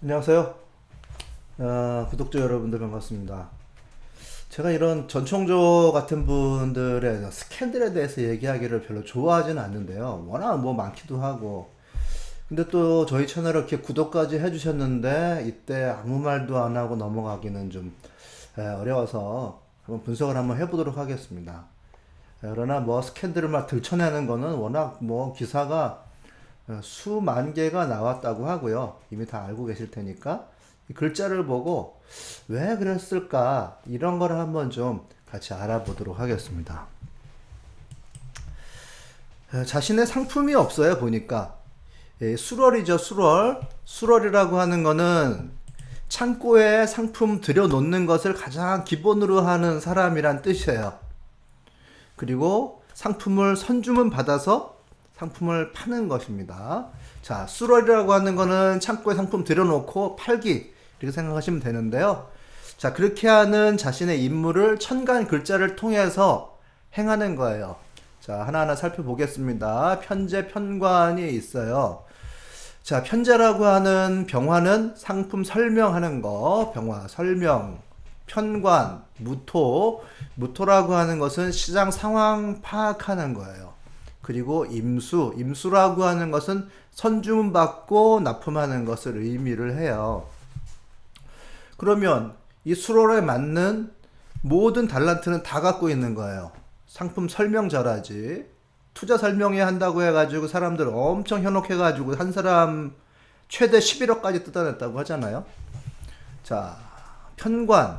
안녕하세요. 구독자 여러분들 반갑습니다. 제가 이런 전총조 같은 분들의 스캔들에 대해서 얘기하기를 별로 좋아하지는 않는데요. 워낙 뭐 많기도 하고. 근데 또 저희 채널을 이렇게 구독까지 해주셨는데 이때 아무 말도 안 하고 넘어가기는 좀 어려워서 한번 분석을 한번 해보도록 하겠습니다. 그러나 뭐 스캔들을 막 들춰내는 거는 워낙 뭐 기사가 수만 개가 나왔다고 하고요. 이미 다 알고 계실 테니까 이 글자를 보고 왜 그랬을까 이런 거를 한번 좀 같이 알아보도록 하겠습니다. 자신의 상품이 없어요. 보니까 수럴이죠. 수럴. 수럴이라고 하는 거는 창고에 상품 들여놓는 것을 가장 기본으로 하는 사람이란 뜻이에요. 그리고 상품을 선주문 받아서 상품을 파는 것입니다. 자, 수럴이라고 하는 거는 창고에 상품 들여놓고 팔기 이렇게 생각하시면 되는데요. 자, 그렇게 하는 자신의 임무를 천간 글자를 통해서 행하는 거예요. 자, 하나하나 살펴보겠습니다. 편제, 편관이 있어요. 자, 편제라고 하는 병화는 상품 설명하는 거, 병화 설명, 편관, 무토, 무토라고 하는 것은 시장 상황 파악하는 거예요. 그리고 임수, 임수라고 하는 것은 선주문 받고 납품하는 것을 의미를 해요. 그러면 이 수롤에 맞는 모든 달란트는 다 갖고 있는 거예요. 상품 설명 잘하지. 투자 설명회 한다고 해가지고 사람들 엄청 현혹해가지고 한 사람 최대 11억까지 뜯어냈다고 하잖아요. 자, 편관,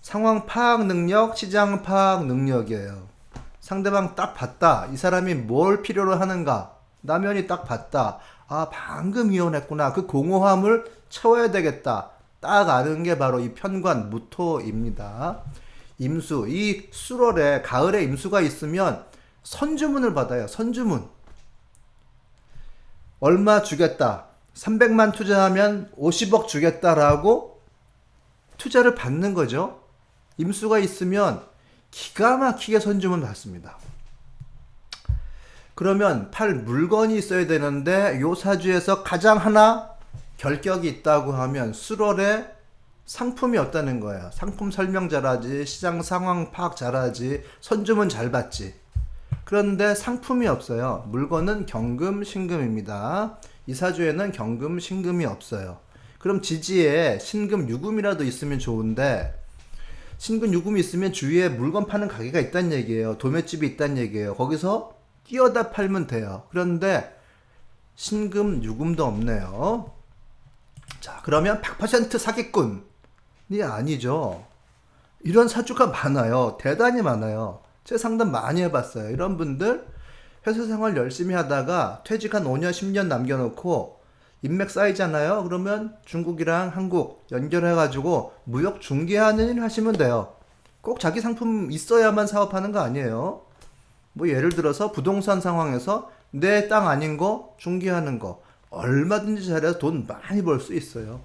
상황 파악 능력, 시장 파악 능력이에요. 상대방 딱 봤다. 이 사람이 뭘 필요로 하는가. 남편이 딱 봤다. 아, 방금 이혼했구나. 그 공허함을 채워야 되겠다. 딱 아는 게 바로 이 편관 무토입니다. 임수. 이 수월에 가을에 임수가 있으면 선주문을 받아요. 선주문. 얼마 주겠다. 300만 투자하면 50억 주겠다라고 투자를 받는 거죠. 임수가 있으면 기가 막히게 선주문 받습니다. 그러면 팔 물건이 있어야 되는데 요 사주에서 가장 하나 결격이 있다고 하면 수월에 상품이 없다는 거예요. 상품 설명 잘하지, 시장 상황 파악 잘하지, 선주문 잘 받지. 그런데 상품이 없어요. 물건은 경금, 신금입니다. 이 사주에는 경금, 신금이 없어요. 그럼 지지에 신금, 유금이라도 있으면 좋은데 신금, 유금이 있으면 주위에 물건 파는 가게가 있다는 얘기예요. 도매집이 있다는 얘기예요. 거기서 끼어다 팔면 돼요. 그런데 신금, 유금도 없네요. 자, 그러면 100% 사기꾼이 아니죠. 이런 사주가 많아요. 대단히 많아요. 제 상담 많이 해봤어요. 이런 분들 회사 생활 열심히 하다가 퇴직 한 5년, 10년 남겨놓고 인맥 쌓이잖아요. 그러면 중국이랑 한국 연결해가지고 무역 중개하는 일 하시면 돼요. 꼭 자기 상품 있어야만 사업하는 거 아니에요. 뭐 예를 들어서 부동산 상황에서 내 땅 아닌 거 중개하는 거 얼마든지 잘해서 돈 많이 벌 수 있어요.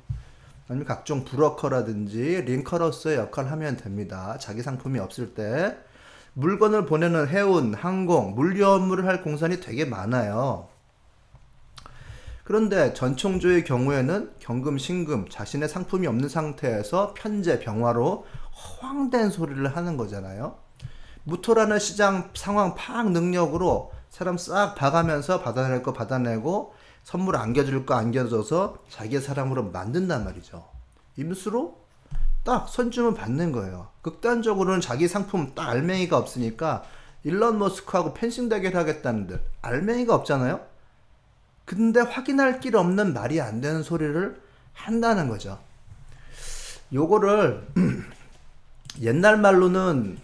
아니면 각종 브로커라든지 링커로서의 역할을 하면 됩니다. 자기 상품이 없을 때 물건을 보내는 해운, 항공, 물류 업무를 할 공산이 되게 많아요. 그런데 전총조의 경우에는 경금, 신금, 자신의 상품이 없는 상태에서 편제, 병화로 허황된 소리를 하는 거잖아요. 무토라는 시장 상황 파악 능력으로 사람 싹 봐가면서 받아낼 거 받아내고 선물 안겨줄 거 안겨줘서 자기의 사람으로 만든단 말이죠. 임수로 딱 선주문 받는 거예요. 극단적으로는 자기 상품 딱 알맹이가 없으니까 일론 머스크하고 펜싱 대결 하겠다는데 알맹이가 없잖아요. 근데 확인할 길 없는 말이 안 되는 소리를 한다는 거죠. 요거를 옛날 말로는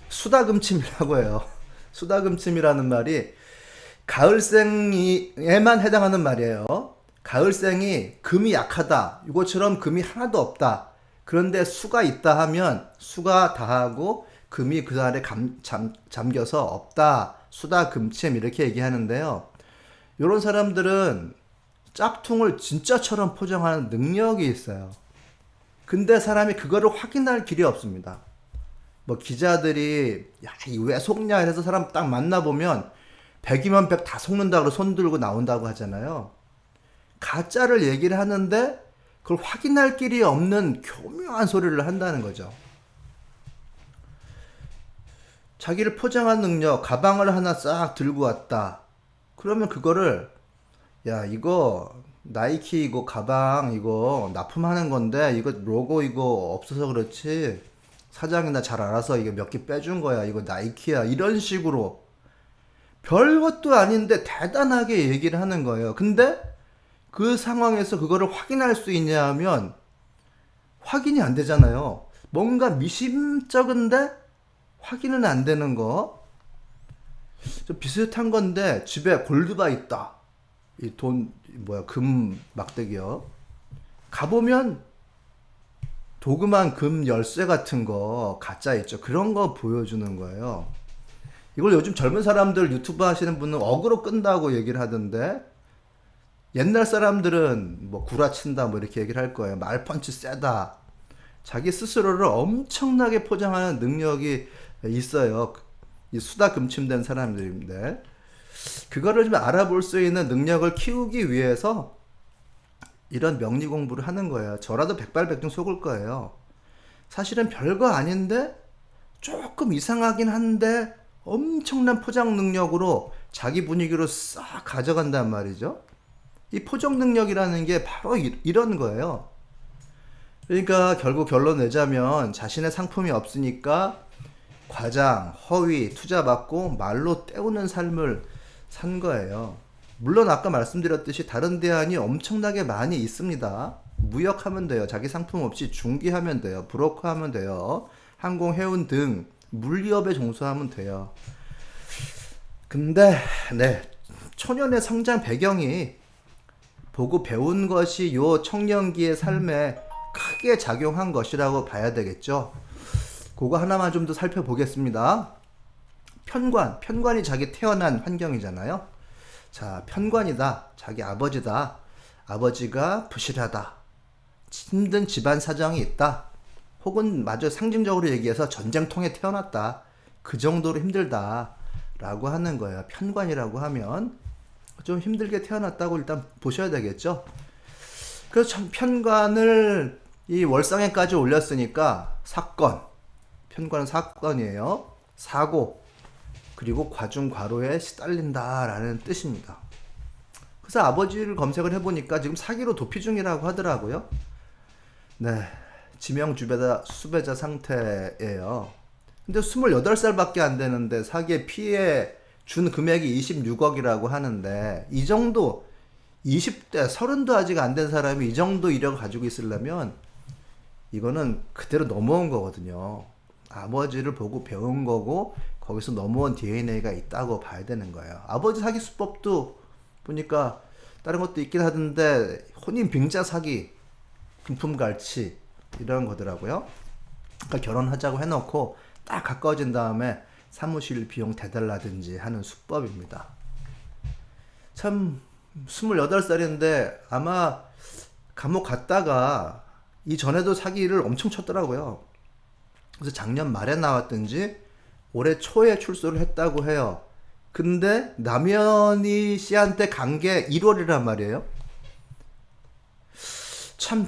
수다금침이라고 해요. 수다금침이라는 말이 가을생에만 해당하는 말이에요. 가을생이 금이 약하다. 이것처럼 금이 하나도 없다. 그런데 수가 있다 하면 수가 다하고 금이 그 안에 잠겨서 없다. 수다금침 이렇게 얘기하는데요. 이런 사람들은 짝퉁을 진짜처럼 포장하는 능력이 있어요. 근데 사람이 그거를 확인할 길이 없습니다. 뭐 기자들이 야, 왜 속냐 해서 사람 딱 만나보면 100이면 100 다 속는다고 손 들고 나온다고 하잖아요. 가짜를 얘기를 하는데 그걸 확인할 길이 없는 교묘한 소리를 한다는 거죠. 자기를 포장한 능력, 가방을 하나 싹 들고 왔다. 그러면 그거를, 야, 이거 나이키 이거 가방 이거 납품하는 건데 이거 로고 이거 없어서 그렇지. 사장이나 잘 알아서 이거 몇 개 빼준 거야. 이거 나이키야. 이런 식으로 별것도 아닌데 대단하게 얘기를 하는 거예요. 근데 그 상황에서 그거를 확인할 수 있냐 하면 확인이 안 되잖아요. 뭔가 미심쩍은데 확인은 안 되는 거. 좀 비슷한 건데 집에 골드바 있다. 이 돈 뭐야 금 막대기요. 가보면 도금한 금 열쇠 같은 거 가짜 있죠. 그런 거 보여주는 거예요. 이걸 요즘 젊은 사람들 유튜브 하시는 분은 어그로 끈다고 얘기를 하던데 옛날 사람들은 뭐 구라친다 뭐 이렇게 얘기를 할 거예요. 말펀치 세다. 자기 스스로를 엄청나게 포장하는 능력이 있어요. 이 수다 금침된 사람들인데 그거를 좀 알아볼 수 있는 능력을 키우기 위해서 이런 명리 공부를 하는 거예요. 저라도 백발백중 속을 거예요. 사실은 별거 아닌데 조금 이상하긴 한데 엄청난 포장 능력으로 자기 분위기로 싹 가져간단 말이죠. 이 포장 능력이라는 게 바로 이런 거예요. 그러니까 결국 결론 내자면 자신의 상품이 없으니까 과장, 허위, 투자 받고 말로 때우는 삶을 산 거예요. 물론 아까 말씀드렸듯이 다른 대안이 엄청나게 많이 있습니다. 무역하면 돼요. 자기 상품 없이 중개하면 돼요. 브로커하면 돼요. 항공, 해운 등 물리업에 종사하면 돼요. 근데 네, 초년의 성장 배경이 보고 배운 것이 요 청년기의 삶에 크게 작용한 것이라고 봐야 되겠죠. 그거 하나만 좀 더 살펴보겠습니다. 편관이 자기 태어난 환경이잖아요. 자, 편관이다. 자기 아버지다. 아버지가 부실하다. 힘든 집안 사정이 있다. 혹은 마저 상징적으로 얘기해서 전쟁통에 태어났다. 그 정도로 힘들다. 라고 하는 거예요. 편관이라고 하면 좀 힘들게 태어났다고 일단 보셔야 되겠죠. 그래서 편관을 이 월상에까지 올렸으니까 사건, 편관은 사건이에요. 사고, 그리고 과중과로에 시달린다라는 뜻입니다. 그래서 아버지를 검색을 해보니까 지금 사기로 도피 중이라고 하더라고요. 네, 지명주배자 수배자 상태예요. 근데 28살밖에 안 되는데 사기에 피해 준 금액이 26억이라고 하는데 이 정도 20대 30도 아직 안 된 사람이 이 정도 이력을 가지고 있으려면 이거는 그대로 넘어온 거거든요. 아버지를 보고 배운 거고 거기서 넘어온 DNA가 있다고 봐야 되는 거예요. 아버지 사기 수법도 보니까 다른 것도 있긴 하던데 혼인 빙자 사기, 금품 갈취 이런 거더라고요. 그러니까 결혼하자고 해놓고 딱 가까워진 다음에 사무실 비용 대달라든지 하는 수법입니다. 참 28살인데 아마 감옥 갔다가 이전에도 사기를 엄청 쳤더라고요. 그래서 작년 말에 나왔든지 올해 초에 출소를 했다고 해요. 근데 남현희 씨한테 간 게 1월이란 말이에요. 참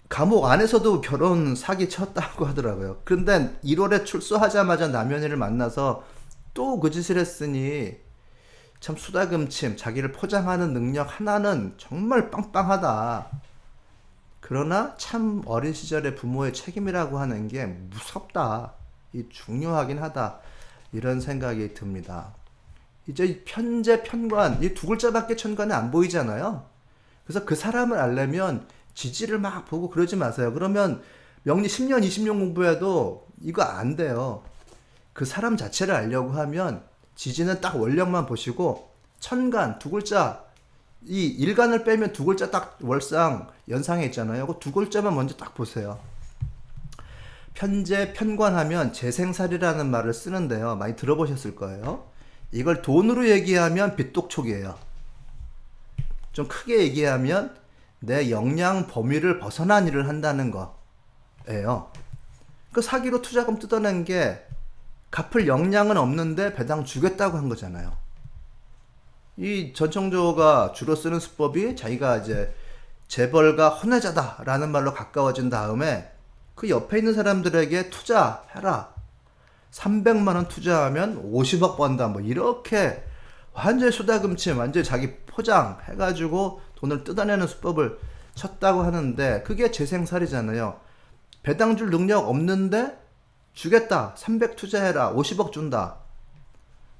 감옥 안에서도 결혼 사기 쳤다고 하더라고요. 그런데 1월에 출소하자마자 남현희를 만나서 또 그 짓을 했으니 참 수다금침 자기를 포장하는 능력 하나는 정말 빵빵하다. 그러나 참 어린 시절의 부모의 책임이라고 하는 게 무섭다. 이 중요하긴 하다. 이런 생각이 듭니다. 이제 편재, 편관 이 두 글자밖에 천관에 안 보이잖아요. 그래서 그 사람을 알려면 지지를 막 보고 그러지 마세요. 그러면 명리 10년, 20년 공부해도 이거 안 돼요. 그 사람 자체를 알려고 하면 지지는 딱 원력만 보시고 천간 두 글자 이 일간을 빼면 두 글자 딱 월상 연상에 있잖아요. 그 두 글자만 먼저 딱 보세요. 편재 편관하면 재생살이라는 말을 쓰는데요. 많이 들어보셨을 거예요. 이걸 돈으로 얘기하면 빚독촉이에요. 좀 크게 얘기하면 내 역량 범위를 벗어난 일을 한다는 거예요. 그 사기로 투자금 뜯어낸 게 갚을 역량은 없는데 배당 주겠다고 한 거잖아요. 이 전청조가 주로 쓰는 수법이 자기가 이제 재벌가 혼외자다라는 말로 가까워진 다음에 그 옆에 있는 사람들에게 투자해라. 300만 원 투자하면 50억 번다. 뭐 이렇게 완전히 수다금침, 완전히 자기 포장해가지고 돈을 뜯어내는 수법을 쳤다고 하는데 그게 재생살이잖아요. 배당 줄 능력 없는데 주겠다. 300 투자해라. 50억 준다.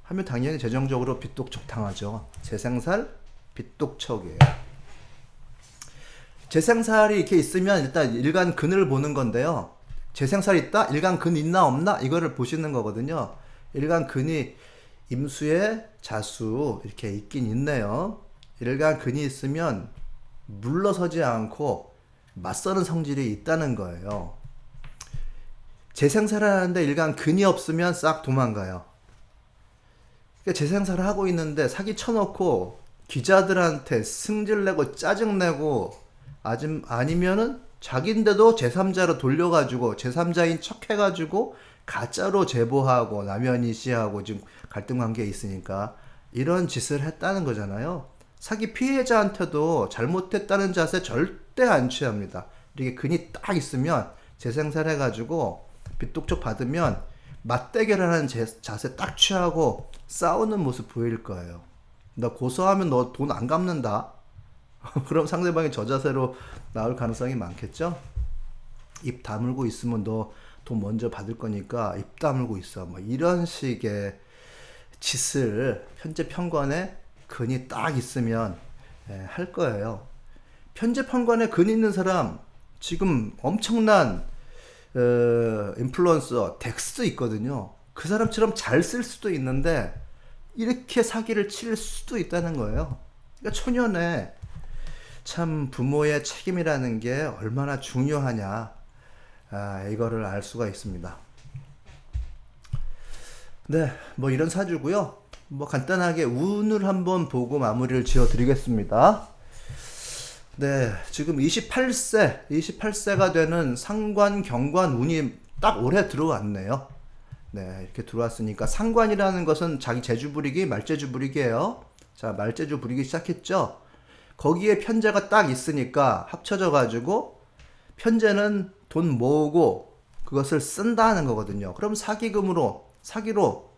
하면 당연히 재정적으로 빚독촉 당하죠. 재생살, 빚독촉이에요. 재생살이 이렇게 있으면 일단 일간근을 보는 건데요. 재생살이 있다? 일간근 있나 없나? 이거를 보시는 거거든요. 일간근이 임수에 자수 이렇게 있긴 있네요. 일간근이 있으면 물러서지 않고 맞서는 성질이 있다는 거예요. 재생살을 하는데 일간근이 없으면 싹 도망가요. 그러니까 재생살을 하고 있는데 사기 쳐놓고 기자들한테 승질내고 짜증내고 아니면은 자기인데도 제3자로 돌려가지고 제3자인 척 해가지고 가짜로 제보하고 남현희 씨하고 지금 갈등 관계에 있으니까 이런 짓을 했다는 거잖아요. 사기 피해자한테도 잘못했다는 자세 절대 안 취합니다. 이렇게 근이 딱 있으면 재생살 해가지고 빚독촉 받으면 맞대결을 하는 자세 딱 취하고 싸우는 모습 보일 거예요. 나 고소하면 너 돈 안 갚는다. 그럼 상대방이 저 자세로 나올 가능성이 많겠죠? 입 다물고 있으면 너 돈 먼저 받을 거니까 입 다물고 있어. 뭐 이런 식의 짓을 편제 편관에 근이 딱 있으면 할 거예요. 편제 편관에 근 있는 사람 지금 엄청난 인플루언서 덱스 있거든요. 그 사람처럼 잘 쓸 수도 있는데 이렇게 사기를 칠 수도 있다는 거예요. 그러니까 초년에 참 부모의 책임이라는 게 얼마나 중요하냐, 이거를 알 수가 있습니다. 네, 뭐 이런 사주고요. 뭐 간단하게 운을 한번 보고 마무리를 지어 드리겠습니다. 네, 지금 28세가 되는 상관, 경관 운이 딱 올해 들어왔네요. 네, 이렇게 들어왔으니까 상관이라는 것은 자기 재주 부리기, 말재주 부리기예요. 자, 말재주 부리기 시작했죠. 거기에 편제가 딱 있으니까 합쳐져 가지고 편제는 돈 모으고 그것을 쓴다는 거거든요. 그럼 사기로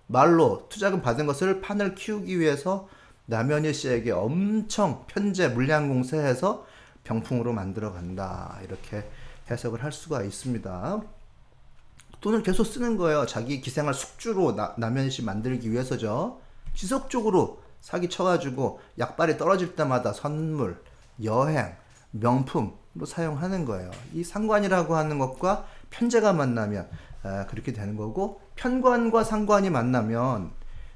말로 투자금 받은 것을 판을 키우기 위해서 남현희 씨에게 엄청 편제 물량 공세해서 병풍으로 만들어 간다. 이렇게 해석을 할 수가 있습니다. 돈을 계속 쓰는 거예요. 자기 기생활 숙주로 남현희 씨 만들기 위해서죠. 지속적으로 사기 쳐가지고 약발이 떨어질 때마다 선물, 여행, 명품으로 사용하는 거예요. 이 상관이라고 하는 것과 편제가 만나면 그렇게 되는 거고, 편관과 상관이 만나면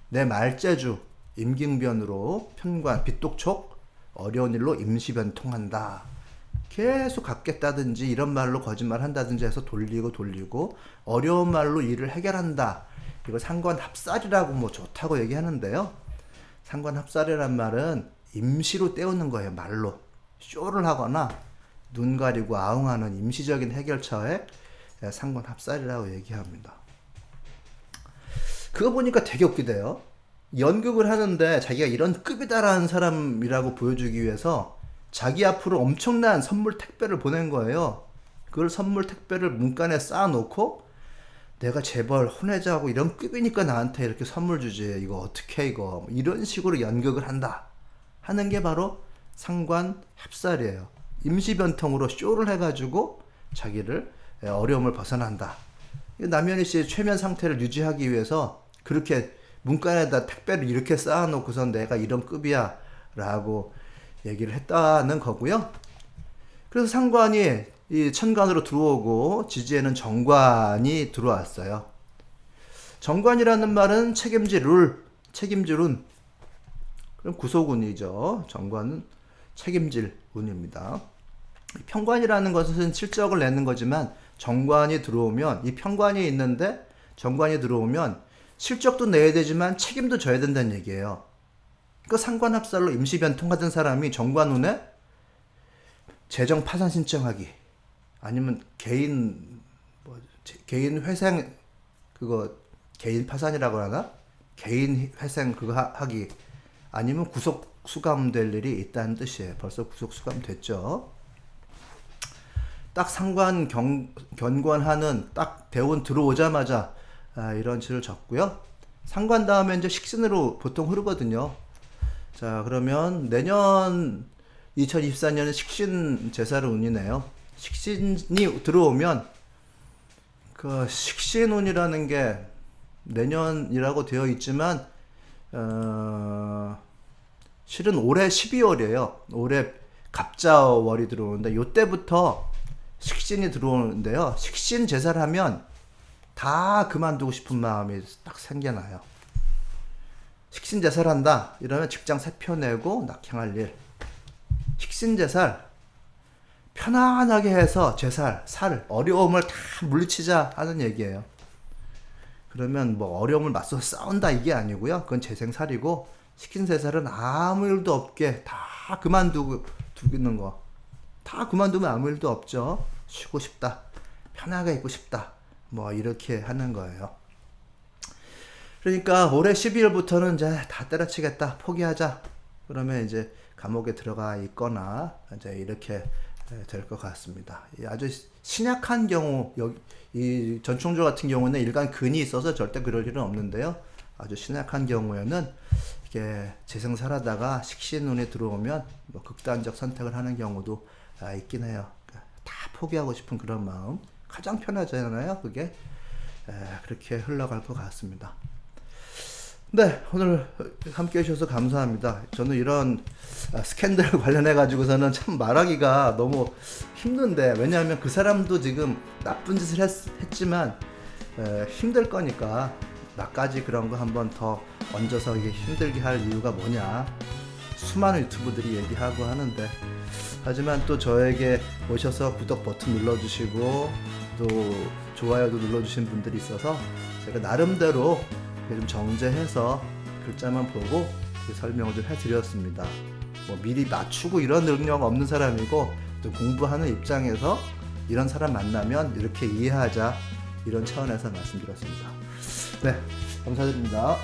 내 말재주, 임గిం변으로 편관, 빚독촉, 어려운 일로 임시변 통한다. 계속 갚겠다든지 이런 말로 거짓말 한다든지 해서 돌리고 어려운 말로 일을 해결한다. 이거 상관합살이라고 뭐 좋다고 얘기하는데요. 상관합살이란 말은 임시로 때우는 거예요. 말로 쇼를 하거나 눈 가리고 아웅하는 임시적인 해결처에 상관합살이라고 얘기합니다. 그거 보니까 되게 웃기대요. 연극을 하는데 자기가 이런 급이다라는 사람이라고 보여주기 위해서 자기 앞으로 엄청난 선물 택배를 보낸 거예요. 그걸 선물 택배를 문간에 쌓아놓고 내가 재벌 혼외자하고 이런 급이니까 나한테 이렇게 선물 주지. 이거 어떻게 이거. 이런 식으로 연극을 한다. 하는 게 바로 상관합살이에요. 임시변통으로 쇼를 해가지고 자기를 어려움을 벗어난다. 남현희 씨의 최면 상태를 유지하기 위해서 그렇게 문간에다 택배를 이렇게 쌓아놓고선 내가 이런 급이야 라고 얘기를 했다는 거고요. 그래서 상관이 이 천간으로 들어오고 지지에는 정관이 들어왔어요. 정관이라는 말은 책임질 운. 그럼 구속운이죠. 정관은 책임질 운입니다. 편관이라는 것은 실적을 내는 거지만 정관이 들어오면 이 편관이 있는데 정관이 들어오면 실적도 내야 되지만 책임도 져야 된다는 얘기예요. 그 상관합살로 임시변통하던 사람이 정관운에 재정 파산 신청하기 아니면 개인 회생 그거 개인 파산이라고 하나? 개인 회생 그거 하기 아니면 구속 수감될 일이 있다는 뜻이에요. 벌써 구속 수감 됐죠. 딱 상관 견관하는 딱 대운 들어오자마자 이런 지를 적고요. 상관 다음에 이제 식신으로 보통 흐르거든요. 자, 그러면 내년 2024년은 식신 제사를 운이네요. 식신이 들어오면 그 식신운이라는 게 내년이라고 되어 있지만 실은 올해 12월이에요. 올해 갑자월이 들어오는데 요때부터 식신이 들어오는데요. 식신 제사를 하면 다 그만두고 싶은 마음이 딱 생겨나요. 식신 제사를 한다 이러면 직장 세펴내고 낙향할 일. 식신 제살 편안하게 해서 제살 살 어려움을 다 물리치자 하는 얘기예요. 그러면 뭐 어려움을 맞서 싸운다 이게 아니고요. 그건 재생살이고 식신 제살은 아무 일도 없게 다 그만두고 두는 거. 다 그만두면 아무 일도 없죠. 쉬고 싶다. 편하게 있고 싶다. 뭐 이렇게 하는 거예요. 그러니까 올해 12월부터는 이제 다 때려치겠다. 포기하자. 그러면 이제 감옥에 들어가 있거나 이제 이렇게 될 것 같습니다. 아주 신약한 경우 이 전충조 같은 경우는 일간 근이 있어서 절대 그럴 일은 없는데요. 아주 신약한 경우에는 이게 재생살하다가 식신운이 들어오면 뭐 극단적 선택을 하는 경우도 있긴 해요. 다 포기하고 싶은 그런 마음 가장 편하잖아요. 그게 그렇게 흘러갈 것 같습니다. 네, 오늘 함께 해주셔서 감사합니다. 저는 이런 스캔들 관련해 가지고서는 참 말하기가 너무 힘든데, 왜냐하면 그 사람도 지금 나쁜 짓을 했지만 힘들 거니까 나까지 그런 거 한번 더 얹어서 이게 힘들게 할 이유가 뭐냐, 수많은 유튜브들이 얘기하고 하는데, 하지만 또 저에게 오셔서 구독 버튼 눌러주시고 또 좋아요도 눌러주신 분들이 있어서 제가 나름대로 좀 정제해서 글자만 보고 설명을 좀 해드렸습니다. 뭐 미리 맞추고 이런 능력 없는 사람이고 또 공부하는 입장에서 이런 사람 만나면 이렇게 이해하자, 이런 차원에서 말씀드렸습니다. 네, 감사드립니다.